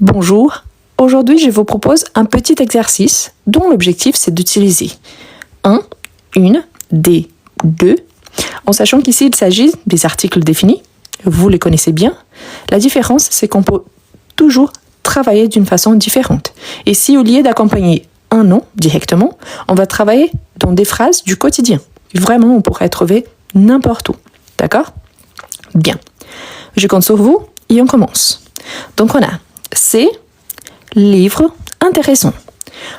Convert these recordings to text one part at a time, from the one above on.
Bonjour, aujourd'hui je vous propose un petit exercice dont l'objectif c'est d'utiliser un, une, des, deux, en sachant qu'ici il s'agit des articles définis, vous les connaissez bien. La différence c'est qu'on peut toujours travailler d'une façon différente. Et si au lieu d'accompagner un nom directement, on va travailler dans des phrases du quotidien. Vraiment, on pourrait trouver n'importe où. D'accord ? Bien. Je compte sur vous et on commence. Donc on a c'est livre intéressant.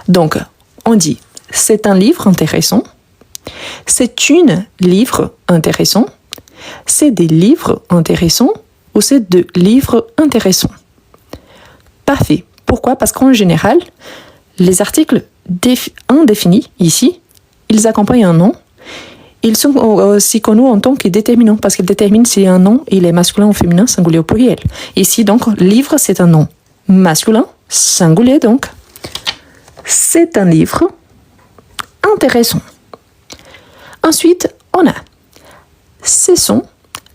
Donc on dit c'est un livre intéressant. C'est une livre intéressant. C'est des livres intéressants ou c'est de livres intéressants. Parfait. Pourquoi ? Parce qu'en général, les articles indéfinis ici, ils accompagnent un nom. Ils sont aussi connus en tant que déterminants parce qu'ils déterminent si un nom il est masculin ou féminin, singulier ou pluriel. Ici, donc, livre, c'est un nom masculin, singulier, donc. C'est un livre intéressant. Ensuite, on a ce sont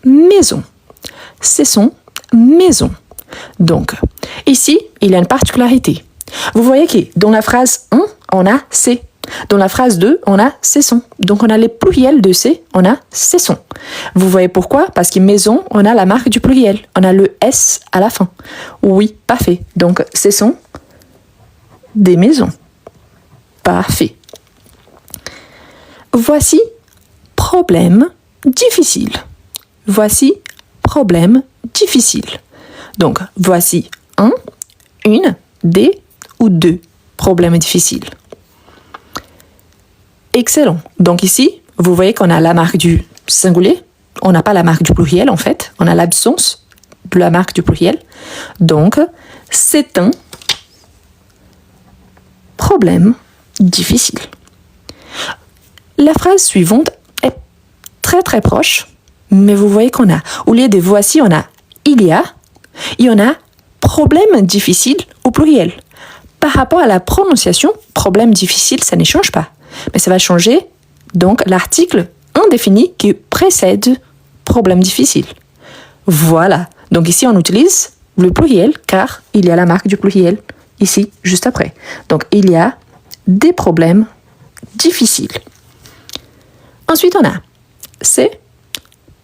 maisons. Ce sont maisons. Donc, ici, il y a une particularité. Vous voyez que dans la phrase 1, on a c'est. Dans la phrase 2, on a ce sont. Donc, on a les pluriels de c'est, on a ce sont. Vous voyez pourquoi ? Parce que maison, on a la marque du pluriel. On a le S à la fin. Oui, parfait. Donc, ce sont des maisons. Parfait. Voici problème difficile. Voici problème difficile. Donc, voici un, une, des ou deux problèmes difficiles. Excellent. Donc ici, vous voyez qu'on a la marque du singulier. On n'a pas la marque du pluriel, en fait. On a l'absence de la marque du pluriel. Donc, c'est un problème difficile. La phrase suivante est très très proche, mais vous voyez qu'on a, au lieu de voici, on a il y a, et on a problème difficile au pluriel. Par rapport à la prononciation, problème difficile, ça ne change pas. Mais ça va changer, donc, l'article indéfini qui précède problème difficile. Voilà. Donc ici, on utilise le pluriel, car il y a la marque du pluriel, ici, juste après. Donc, il y a des problèmes difficiles. Ensuite, on a c'est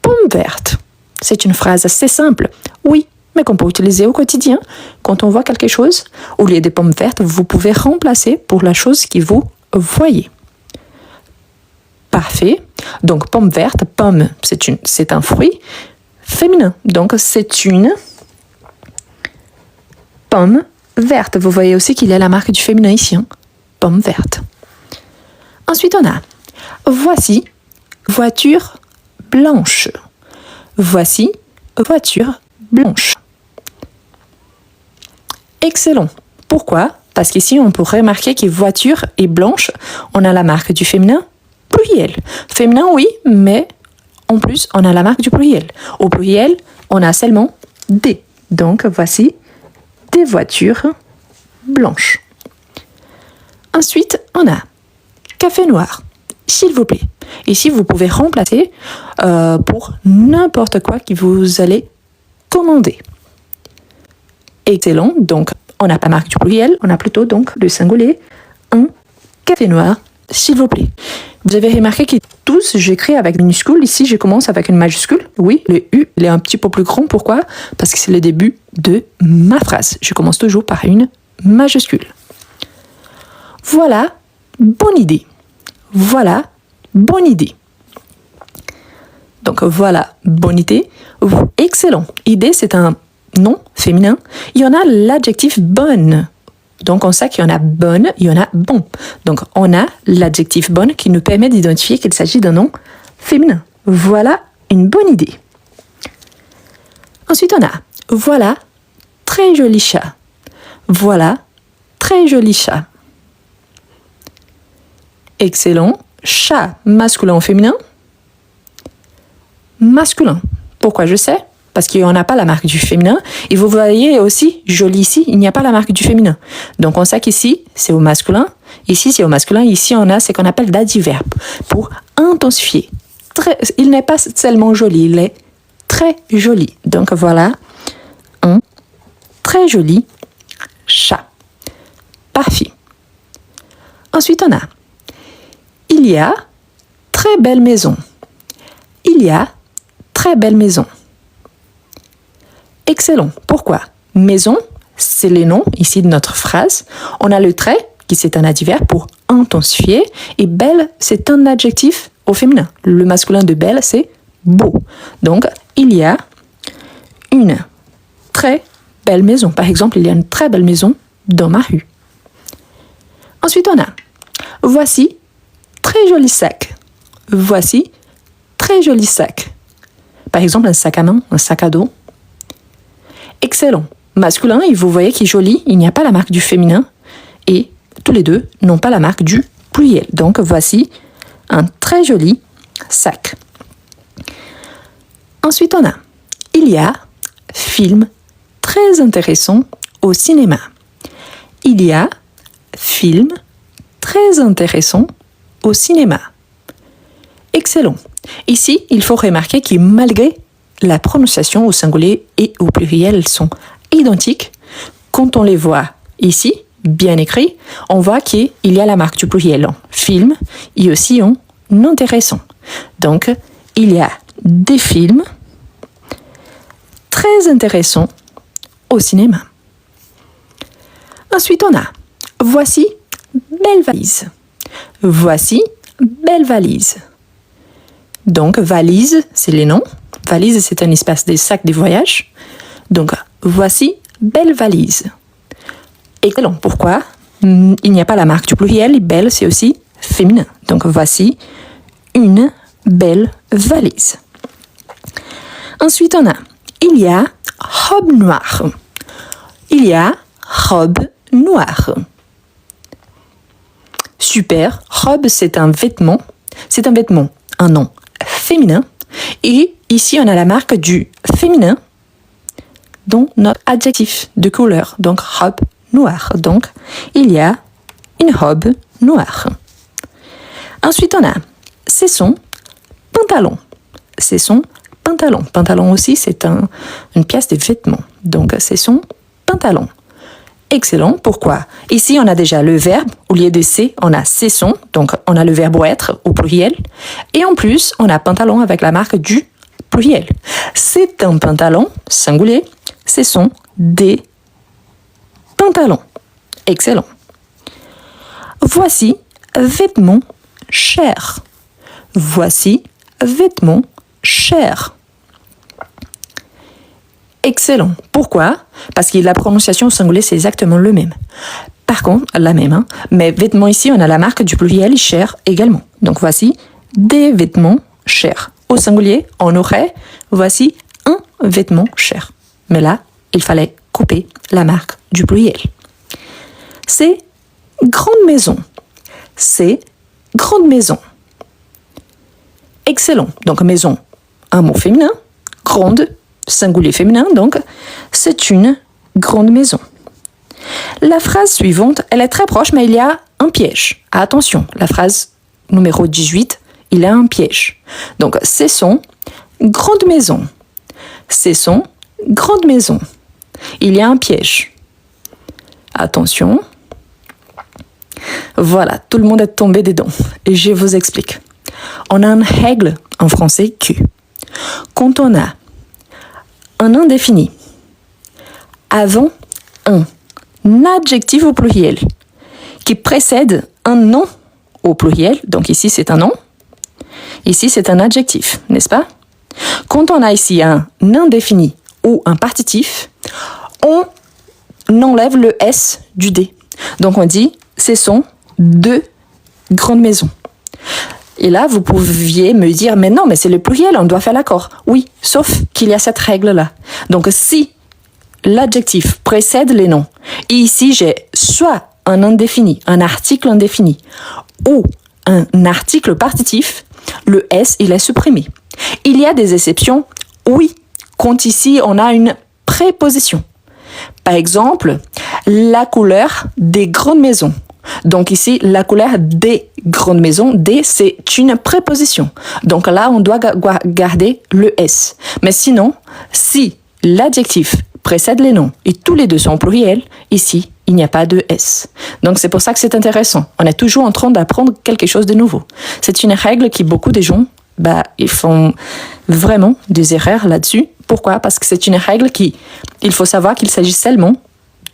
pomme verte. C'est une phrase assez simple. Oui, mais qu'on peut utiliser au quotidien. Quand on voit quelque chose, au lieu des pommes vertes, vous pouvez remplacer pour la chose que vous voyez. Parfait. Donc, pomme verte, pomme, c'est un fruit féminin. Donc, c'est une pomme verte. Vous voyez aussi qu'il y a la marque du féminin ici. Hein? Pomme verte. Ensuite, on a voici voiture blanche. Voici voiture blanche. Excellent. Pourquoi ? Parce qu'ici, on peut remarquer que voiture et blanche, on a la marque du féminin pluriel. Féminin, oui, mais en plus, on a la marque du pluriel. Au pluriel, on a seulement des. Donc, voici des voitures blanches. Ensuite, on a café noir, s'il vous plaît. Ici, vous pouvez remplacer pour n'importe quoi que vous allez commander. Excellent. Donc, on n'a pas marque du pluriel, on a plutôt donc le singulier. Un café noir, s'il vous plaît. Vous avez remarqué que tous, j'écris avec minuscule. Ici, je commence avec une majuscule. Oui, le U, il est un petit peu plus grand. Pourquoi ? Parce que c'est le début de ma phrase. Je commence toujours par une majuscule. Voilà, bonne idée. Voilà, bonne idée. Donc, voilà, bonne idée. Excellent. Idée, c'est un nom féminin. Il y en a l'adjectif bonne. Donc, on sait qu'il y en a bonne, il y en a bon. Donc, on a l'adjectif bonne qui nous permet d'identifier qu'il s'agit d'un nom féminin. Voilà une bonne idée. Ensuite, on a voilà, très joli chat. Voilà, très joli chat. Excellent. Chat, masculin ou féminin ? Masculin. Pourquoi je sais ? Parce qu'il n'y en a pas la marque du féminin. Et vous voyez aussi, joli ici, il n'y a pas la marque du féminin. Donc, on sait qu'ici, c'est au masculin. Ici, c'est au masculin. Ici, on a ce qu'on appelle d'adverbe pour intensifier. Il n'est pas seulement joli, il est très joli. Donc, voilà un très joli Ensuite, on a il y a très belle maison. Il y a très belle maison. Excellent. Pourquoi? Maison, c'est les noms ici de notre phrase. On a le très, qui c'est un adverbe pour intensifier, et belle, c'est un adjectif au féminin. Le masculin de belle, c'est beau. Donc, il y a une très belle maison. Par exemple, il y a une très belle maison dans ma rue. Ensuite, on a voici très joli sac. Voici très joli sac. Par exemple, un sac à main, un sac à dos. Excellent. Masculin, et vous voyez qu'il est joli, il n'y a pas la marque du féminin, et tous les deux n'ont pas la marque du pluriel. Donc, voici un très joli sac. Ensuite, on a il y a film très intéressant au cinéma. Il y a film très intéressant au cinéma. Excellent. Ici, il faut remarquer que malgré la prononciation au singulier et au pluriel, elles sont identiques. Quand on les voit ici, bien écrit, on voit qu'il y a la marque du pluriel en film et aussi en intéressant. Donc, il y a des films très intéressants au cinéma. Ensuite, on a voici belle valise. Voici belle valise. Donc, valise, c'est les noms. Valise, c'est un espace des sacs de voyage. Donc, voici belle valise. Excellent. Pourquoi? Il n'y a pas la marque du pluriel et belle, c'est aussi féminin. Donc, voici une belle valise. Ensuite, on a il y a robe noire. Il y a robe noire. Super. Robe, c'est un vêtement. C'est un vêtement, un nom féminin. Et ici, on a la marque du féminin dans notre adjectif de couleur. Donc, robe noire. Donc, il y a une robe noire. Ensuite, on a c'est son pantalon. C'est son pantalon. Pantalon aussi, c'est une pièce de vêtement. Donc, c'est son pantalon. Excellent. Pourquoi? Ici, on a déjà le verbe. Au lieu de c'est, on a c'est son. Donc, on a le verbe être au pluriel. Et en plus, on a pantalon avec la marque du pluriel. C'est un pantalon, singulier. Ce sont des pantalons. Excellent. Voici vêtements chers. Voici vêtements chers. Excellent. Pourquoi? Parce que la prononciation au singulier, c'est exactement le même. Par contre, la même, hein, mais vêtements ici, on a la marque du pluriel cher également. Donc, voici des vêtements chers. Au singulier, on aurait, voici un vêtement cher. Mais là, il fallait couper la marque du pluriel. C'est grande maison. C'est grande maison. Excellent. Donc, maison, un mot féminin. Grande, singulier féminin. Donc, c'est une grande maison. La phrase suivante, elle est très proche, mais il y a un piège. Attention, la phrase numéro 18, il y a un piège. Donc, c'est son grande maison. C'est son grande maison. Il y a un piège. Attention. Voilà, tout le monde est tombé dedans. Et je vous explique. On a une règle en français que quand on a un indéfini avant un adjectif au pluriel qui précède un nom au pluriel, donc ici c'est un nom, ici c'est un adjectif, n'est-ce pas? Quand on a ici un indéfini ou un partitif, on enlève le S du D. Donc on dit ce sont deux grandes maisons. Et là, vous pouviez me dire, mais non, mais c'est le pluriel, on doit faire l'accord. Oui, sauf qu'il y a cette règle-là. Donc, si l'adjectif précède les noms, et ici, j'ai soit un indéfini, un article indéfini, ou un article partitif, le S, il est supprimé. Il y a des exceptions, oui, quand ici, on a une préposition. Par exemple, la couleur des grandes maisons. Donc ici, la couleur des grandes maisons, des, c'est une préposition. Donc là, on doit garder le S. Mais sinon, si l'adjectif précèdent les noms et tous les deux sont au pluriel, ici, il n'y a pas de S. Donc c'est pour ça que c'est intéressant. On est toujours en train d'apprendre quelque chose de nouveau. C'est une règle qui beaucoup de gens, ils font vraiment des erreurs là-dessus. Pourquoi? Parce que c'est une règle il faut savoir qu'il s'agit seulement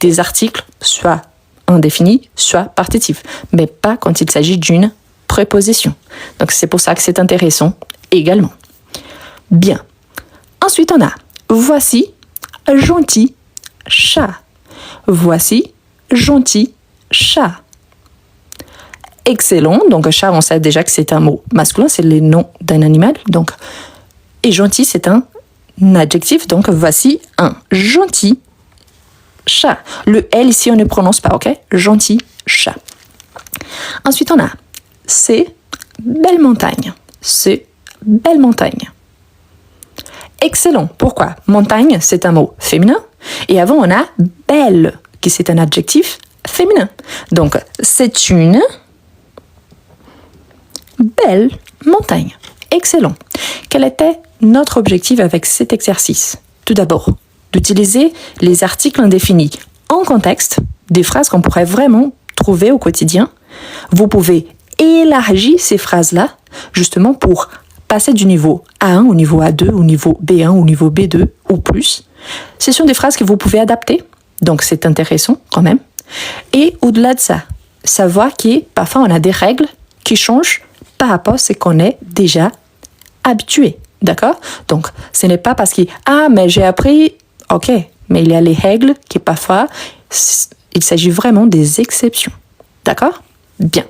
des articles, soit indéfinis, soit partitifs, mais pas quand il s'agit d'une préposition. Donc c'est pour ça que c'est intéressant également. Bien. Ensuite, on a voici gentil chat. Voici gentil chat. Excellent. Donc chat, on sait déjà que c'est un mot masculin, c'est le nom d'un animal. Donc, et gentil, c'est un adjectif. Donc voici un gentil chat. Le L ici, on ne prononce pas, ok? Gentil chat. Ensuite, on a c'est belle montagne. C'est belle montagne. Excellent. Pourquoi? Montagne, c'est un mot féminin. Et avant, on a belle, qui c'est un adjectif féminin. Donc, c'est une belle montagne. Excellent. Quel était notre objectif avec cet exercice? Tout d'abord, d'utiliser les articles indéfinis en contexte, des phrases qu'on pourrait vraiment trouver au quotidien. Vous pouvez élargir ces phrases-là, justement pour passer du niveau A1 au niveau A2, au niveau B1, au niveau B2 ou plus. Ce sont des phrases que vous pouvez adapter, donc c'est intéressant quand même. Et au-delà de ça, savoir que parfois on a des règles qui changent par rapport à ce qu'on est déjà habitué, d'accord? Donc, ce n'est pas parce que « Ah, mais j'ai appris… » Ok, mais il y a les règles qui parfois, il s'agit vraiment des exceptions, d'accord? Bien.